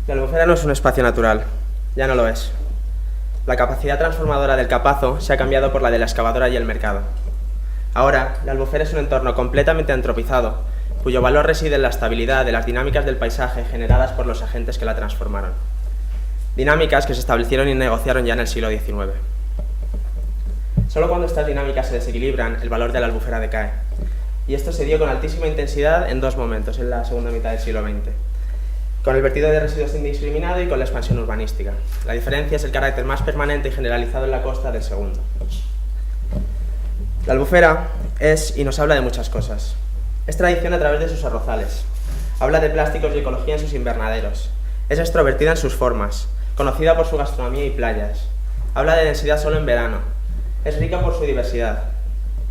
La Albufera no es un espacio natural, ya no lo es. La capacidad transformadora del capazo se ha cambiado por la de la excavadora y el mercado. Ahora, la Albufera es un entorno completamente antropizado, cuyo valor reside en la estabilidad de las dinámicas del paisaje generadas por los agentes que la transformaron. Dinámicas que se establecieron y negociaron ya en el siglo XIX. Solo cuando estas dinámicas se desequilibran, el valor de la Albufera decae. Y esto se dio con altísima intensidad en dos momentos, en la segunda mitad del siglo XX. Con el vertido de residuos indiscriminado y con la expansión urbanística. La diferencia es el carácter más permanente y generalizado en la costa del segundo. La Albufera es y nos habla de muchas cosas. Es tradición a través de sus arrozales. Habla de plásticos y ecología en sus invernaderos. Es extrovertida en sus formas, conocida por su gastronomía y playas. Habla de densidad solo en verano. Es rica por su diversidad.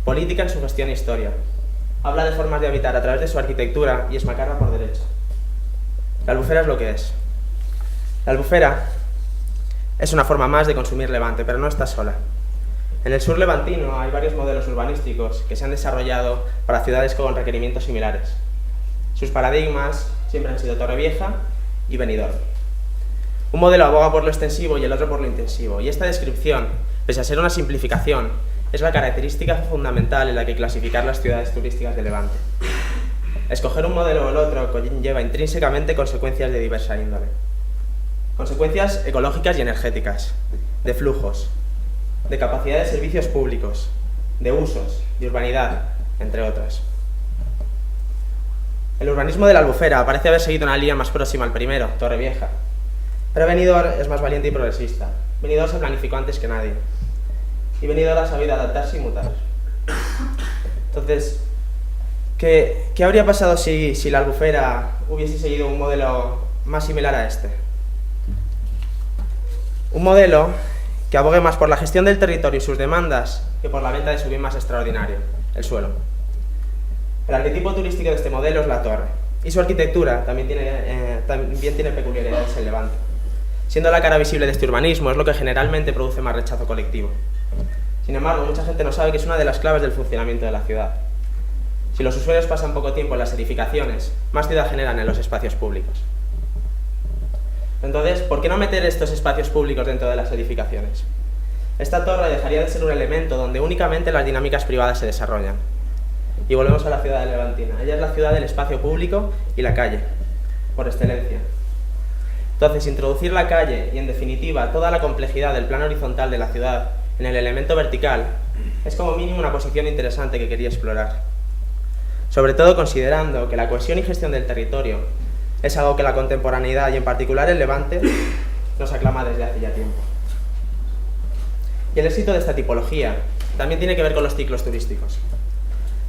Política en su gestión e historia. Habla de formas de habitar a través de su arquitectura y es macarra por derecho. La Albufera es lo que es. La Albufera es una forma más de consumir Levante, pero no está sola. En el sur levantino hay varios modelos urbanísticos que se han desarrollado para ciudades con requerimientos similares. Sus paradigmas siempre han sido Torrevieja y Benidorm. Un modelo aboga por lo extensivo y el otro por lo intensivo, y esta descripción, pese a ser una simplificación, es la característica fundamental en la que clasificar las ciudades turísticas de Levante. Escoger un modelo o el otro conlleva intrínsecamente consecuencias de diversa índole. Consecuencias ecológicas y energéticas, de flujos, de capacidad de servicios públicos, de usos, de urbanidad, entre otras. El urbanismo de la Albufera parece haber seguido una línea más próxima al primero, Torrevieja. Pero Benidorm es más valiente y progresista. Benidorm se planificó antes que nadie. Y Benidorm ha sabido adaptarse y mutar. Entonces, ¿qué habría pasado si la Albufera hubiese seguido un modelo más similar a este? Un modelo que abogue más por la gestión del territorio y sus demandas que por la venta de su bien más extraordinario, el suelo. El arquetipo turístico de este modelo es la torre, y su arquitectura también tiene peculiaridades en Levante. Siendo la cara visible de este urbanismo, es lo que generalmente produce más rechazo colectivo. Sin embargo, mucha gente no sabe que es una de las claves del funcionamiento de la ciudad. Si los usuarios pasan poco tiempo en las edificaciones, más ciudad generan en los espacios públicos. Entonces, ¿por qué no meter estos espacios públicos dentro de las edificaciones? Esta torre dejaría de ser un elemento donde únicamente las dinámicas privadas se desarrollan. Y volvemos a la ciudad de Levantina. Ella es la ciudad del espacio público y la calle, por excelencia. Entonces, introducir la calle y, en definitiva, toda la complejidad del plano horizontal de la ciudad en el elemento vertical es como mínimo una posición interesante que quería explorar. Sobre todo considerando que la cohesión y gestión del territorio es algo que la contemporaneidad y en particular el Levante nos aclama desde hace ya tiempo. Y el éxito de esta tipología también tiene que ver con los ciclos turísticos.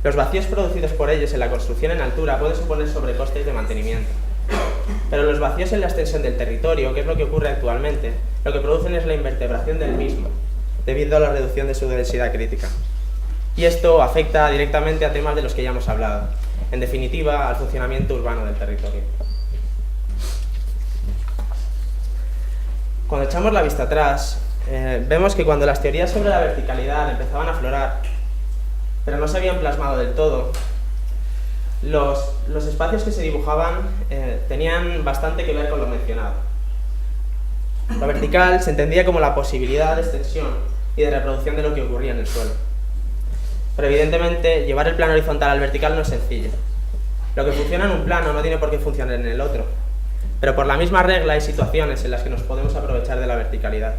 Los vacíos producidos por ellos en la construcción en altura pueden suponer sobrecostes de mantenimiento. Pero los vacíos en la extensión del territorio, que es lo que ocurre actualmente, lo que producen es la invertebración del mismo, debido a la reducción de su densidad crítica. Y esto afecta directamente a temas de los que ya hemos hablado, en definitiva, al funcionamiento urbano del territorio. Cuando echamos la vista atrás, vemos que cuando las teorías sobre la verticalidad empezaban a aflorar, pero no se habían plasmado del todo, los espacios que se dibujaban tenían bastante que ver con lo mencionado. Lo vertical se entendía como la posibilidad de extensión y de reproducción de lo que ocurría en el suelo. Pero evidentemente, llevar el plano horizontal al vertical no es sencillo. Lo que funciona en un plano no tiene por qué funcionar en el otro, pero por la misma regla hay situaciones en las que nos podemos aprovechar de la verticalidad.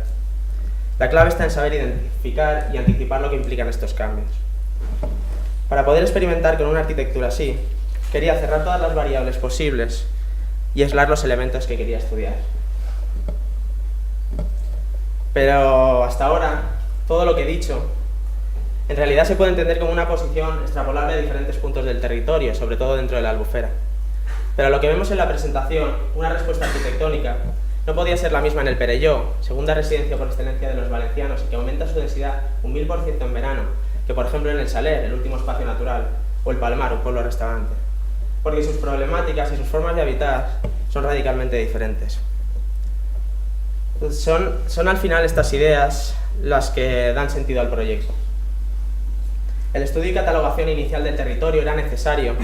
La clave está en saber identificar y anticipar lo que implican estos cambios. Para poder experimentar con una arquitectura así, quería cerrar todas las variables posibles y aislar los elementos que quería estudiar. Pero hasta ahora todo lo que he dicho en realidad se puede entender como una posición extrapolable a diferentes puntos del territorio, sobre todo dentro de la Albufera. Pero lo que vemos en la presentación, una respuesta arquitectónica, no podía ser la misma en el Perelló, segunda residencia por excelencia de los valencianos y que aumenta su densidad un 1000% en verano, que por ejemplo en el Saler, el último espacio natural, o el Palmar, un pueblo-restaurante. Porque sus problemáticas y sus formas de habitar son radicalmente diferentes. Son al final estas ideas las que dan sentido al proyecto. El estudio y catalogación inicial del territorio era necesario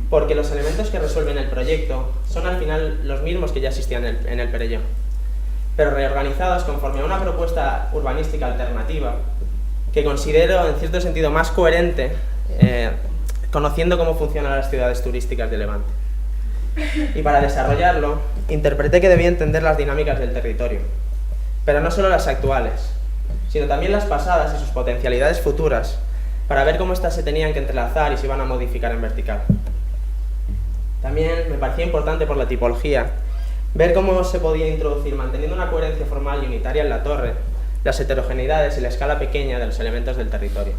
porque los elementos que resuelven el proyecto son al final los mismos que ya existían en el Perelló, pero reorganizados conforme a una propuesta urbanística alternativa que considero en cierto sentido más coherente conociendo cómo funcionan las ciudades turísticas de Levante. Y para desarrollarlo, interpreté que debía entender las dinámicas del territorio, pero no solo las actuales, sino también las pasadas y sus potencialidades futuras, para ver cómo éstas se tenían que entrelazar y se iban a modificar en vertical. También me parecía importante por la tipología ver cómo se podía introducir, manteniendo una coherencia formal y unitaria en la torre, las heterogeneidades y la escala pequeña de los elementos del territorio.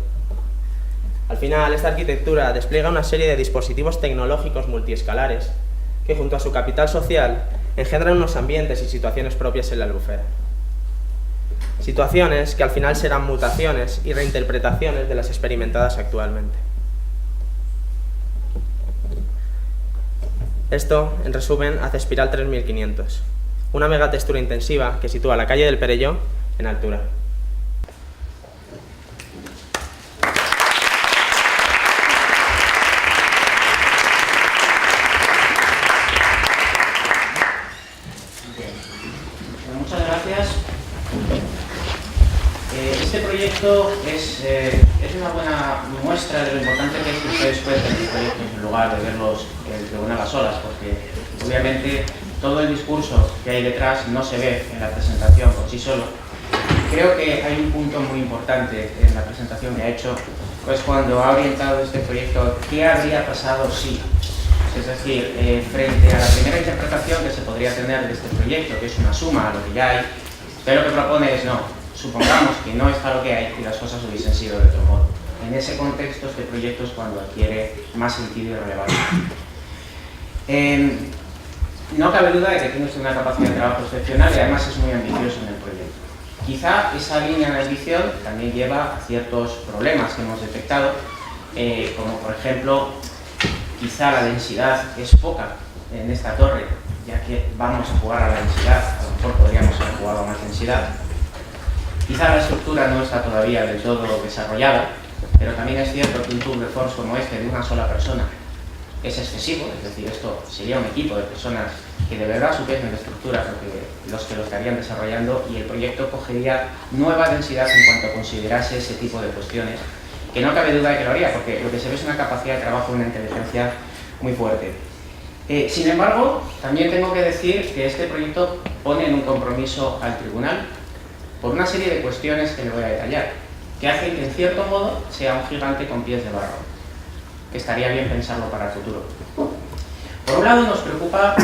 Al final, esta arquitectura despliega una serie de dispositivos tecnológicos multiescalares que, junto a su capital social, engendran unos ambientes y situaciones propias en la Albufera. Situaciones que al final serán mutaciones y reinterpretaciones de las experimentadas actualmente. Esto, en resumen, hace Espiral 3500, una megatextura intensiva que sitúa la calle del Perelló en altura. Muchas gracias. Este proyecto es una buena muestra de lo importante que es que ustedes cuenten el proyecto en lugar de verlos el tribunal a solas, porque obviamente todo el discurso que hay detrás no se ve en la presentación por sí solo. Creo que hay un punto muy importante en la presentación que ha hecho, pues cuando ha orientado este proyecto, ¿qué habría pasado si? Es decir, frente a la primera interpretación que se podría tener de este proyecto, que es una suma a lo que ya hay, usted lo que propone es no, supongamos que no está lo que hay y las cosas hubiesen sido de otro modo. En ese contexto, este proyecto es cuando adquiere más sentido y relevancia. No cabe duda de que tiene usted una capacidad de trabajo excepcional y además es muy ambicioso en el proyecto. Quizá esa línea de ambición también lleva a ciertos problemas que hemos detectado, como por ejemplo, quizá la densidad es poca en esta torre, ya que vamos a jugar a la densidad, a lo mejor podríamos haber jugado a más densidad. Quizá la estructura no está todavía del todo desarrollada, pero también es cierto que un tour de force como este de una sola persona es excesivo, es decir, esto sería un equipo de personas que de verdad supiesen de estructura los que lo estarían desarrollando y el proyecto cogería nueva densidad en cuanto considerase ese tipo de cuestiones, que no cabe duda de que lo haría, porque lo que se ve es una capacidad de trabajo, una inteligencia muy fuerte. Sin embargo, también tengo que decir que este proyecto pone en un compromiso al tribunal por una serie de cuestiones que le voy a detallar, que hacen que en cierto modo sea un gigante con pies de barro, que estaría bien pensarlo para el futuro. Por un lado nos preocupa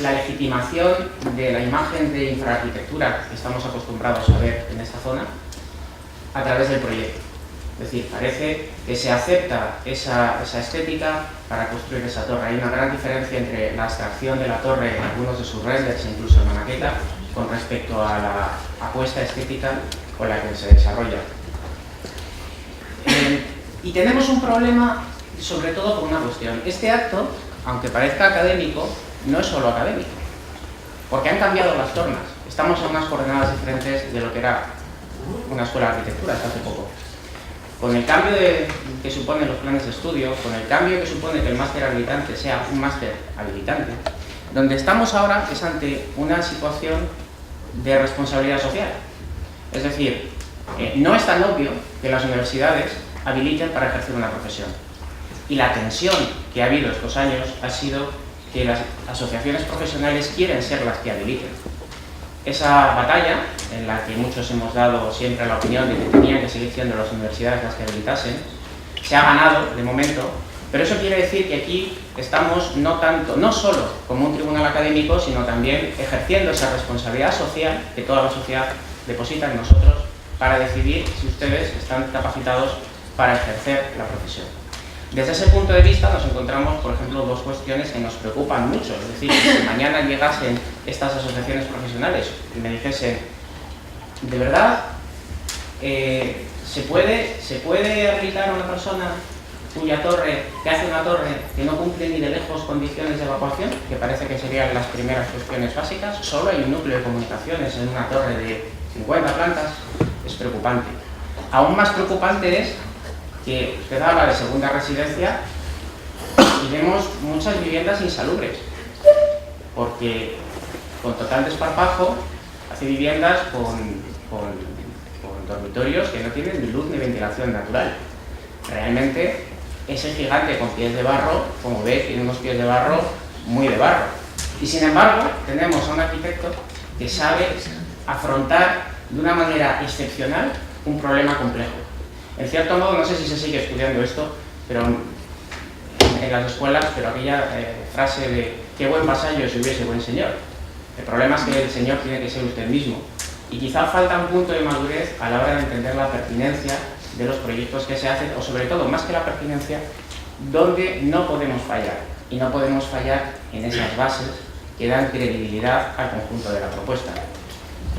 la legitimación de la imagen de infraarquitectura que estamos acostumbrados a ver en esta zona a través del proyecto. Es decir, parece que se acepta esa estética para construir esa torre. Hay una gran diferencia entre la abstracción de la torre en algunos de sus renders, incluso en la maqueta, con respecto a la apuesta estética con la que se desarrolla. Y tenemos un problema sobre todo por una cuestión. Este acto, aunque parezca académico, no es solo académico, porque han cambiado las tornas. Estamos en unas coordenadas diferentes de lo que era una escuela de arquitectura hasta hace poco. Con el cambio que suponen los planes de estudio, con el cambio que supone que el máster habilitante sea un máster habilitante, donde estamos ahora es ante una situación de responsabilidad social. Es decir, no es tan obvio que las universidades habiliten para ejercer una profesión. Y la tensión que ha habido estos años ha sido que las asociaciones profesionales quieren ser las que habiliten. Esa batalla, en la que muchos hemos dado siempre la opinión de que tenían que seguir siendo las universidades las que habilitasen, se ha ganado de momento, pero eso quiere decir que aquí estamos no solo como un tribunal académico, sino también ejerciendo esa responsabilidad social que toda la sociedad deposita en nosotros para decidir si ustedes están capacitados para ejercer la profesión. Desde ese punto de vista nos encontramos, por ejemplo, dos cuestiones que nos preocupan mucho. Es decir, si mañana llegasen estas asociaciones profesionales y me dijesen, ¿de verdad se puede habilitar a una persona cuya torre, que hace una torre que no cumple ni de lejos condiciones de evacuación, que parece que serían las primeras cuestiones básicas? Solo hay un núcleo de comunicaciones en una torre de 50 plantas. Es preocupante. Aún más preocupante es que usted habla de segunda residencia y vemos muchas viviendas insalubres, porque con total desparpajo hace viviendas con dormitorios que no tienen ni luz ni ventilación natural. Realmente ese gigante con pies de barro, como ve, tiene unos pies de barro muy de barro. Y sin embargo tenemos a un arquitecto que sabe afrontar de una manera excepcional un problema complejo. En cierto modo, no sé si se sigue estudiando esto, pero en las escuelas, pero aquella frase de qué buen vasallo si hubiese buen señor. El problema es que el señor tiene que ser usted mismo. Y quizá falta un punto de madurez a la hora de entender la pertinencia de los proyectos que se hacen, o sobre todo, más que la pertinencia, donde no podemos fallar. Y no podemos fallar en esas bases que dan credibilidad al conjunto de la propuesta.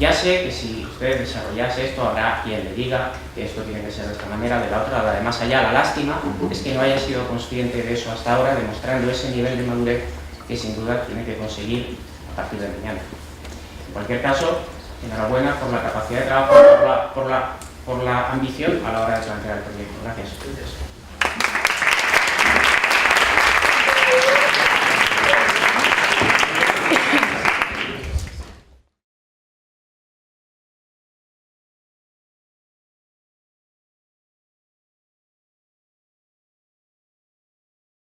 Ya sé que si usted desarrollase esto, habrá quien le diga que esto tiene que ser de esta manera, de la otra, la de más allá. La lástima es que no haya sido consciente de eso hasta ahora, demostrando ese nivel de madurez que sin duda tiene que conseguir a partir de mañana. En cualquier caso, enhorabuena por la capacidad de trabajo, por la ambición a la hora de plantear el proyecto. Gracias.